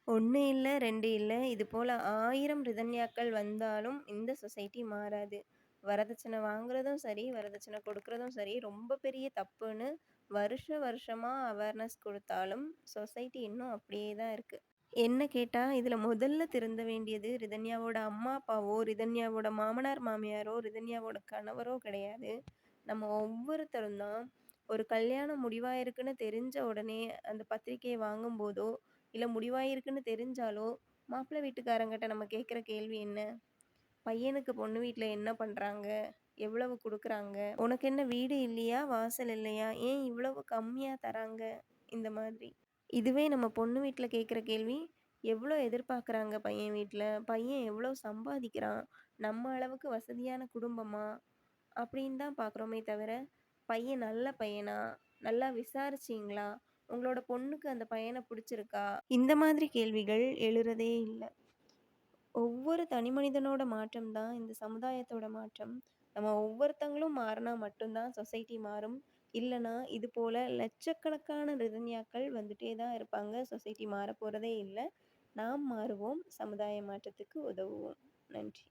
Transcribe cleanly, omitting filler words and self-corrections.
1 இல்ல, 2 இல்ல. இது போல 1000 ரிதன்யாக்கள் வந்தாலும் இந்த சொசைட்டி மாறாது. வரதட்சணை வாங்குறதும் சரி, வரதட்சணை கொடுக்குறதும் சரி, ரொம்ப பெரிய தப்புன்னு வருஷமா அவேர்னஸ் குடுத்தாலும், சொசைட்டி இன்னும் அப்படியே தான் இருக்கு. என்ன கேட்டா, இதுல முதல்ல திருந்த வேண்டியது ரிதன்யாவோட அம்மா, அப்பாவோ, ரிதன்யாவோட மாமனார், மாமியாரோ, ரிதன்யாவோட கணவரோ கிடையாது. நம்ம ஒவ்வொருத்தரும் தான். ஒரு கல்யாணம் முடிவாயிருக்குன்னு தெரிஞ்ச உடனே அந்த பத்திரிக்கைய வாங்கும்போதோ, இல்ல முடிவாயிருக்குன்னு தெரிஞ்சாலோ, மாப்பிள்ளை வீட்டுக்காரங்கிட்ட நம்ம கேட்குற கேள்வி என்ன? பையனுக்கு பொண்ணு வீட்ல என்ன பண்றாங்க? எவ்வளவு குடுக்குறாங்க? உனக்கு என்ன வீடு இல்லையா? வாசல் இல்லையா? ஏன் இவ்வளவு கம்மியா தராங்க? இந்த மாதிரி. இதுவே நம்ம பொண்ணு வீட்ல கேட்குற கேள்வி, எவ்வளோ எதிர்பார்க்குறாங்க பையன் வீட்ல? பையன் எவ்வளோ சம்பாதிக்கிறான்? நம்ம அளவுக்கு வசதியான குடும்பமா? அப்படின்னு தான் பார்க்குறோமே தவிர, பையன் நல்ல பையனா? நல்லா விசாரிச்சீங்களா? உங்களோட பொண்ணுக்கு அந்த பையன புடிச்சிருக்கா? இந்த மாதிரி கேள்விகள் எழுறதே இல்ல. ஒவ்வொரு தனி மனிதனோட மாற்றம் தான் இந்த சமுதாயத்தோட மாற்றம். நம்ம ஒவ்வொருத்தங்களும் மாறுனா மட்டும் தான் சொசைட்டி மாறும். இல்லன்னா, இது போல லட்சக்கணக்கான ரிதன்யாக்கள் வந்துட்டே தான் இருப்பாங்க. சொசைட்டி மாறப்போறதே இல்ல. நாம் மாறுவோம். சமுதாய மாற்றத்துக்கு உதவுவோம். நன்றி.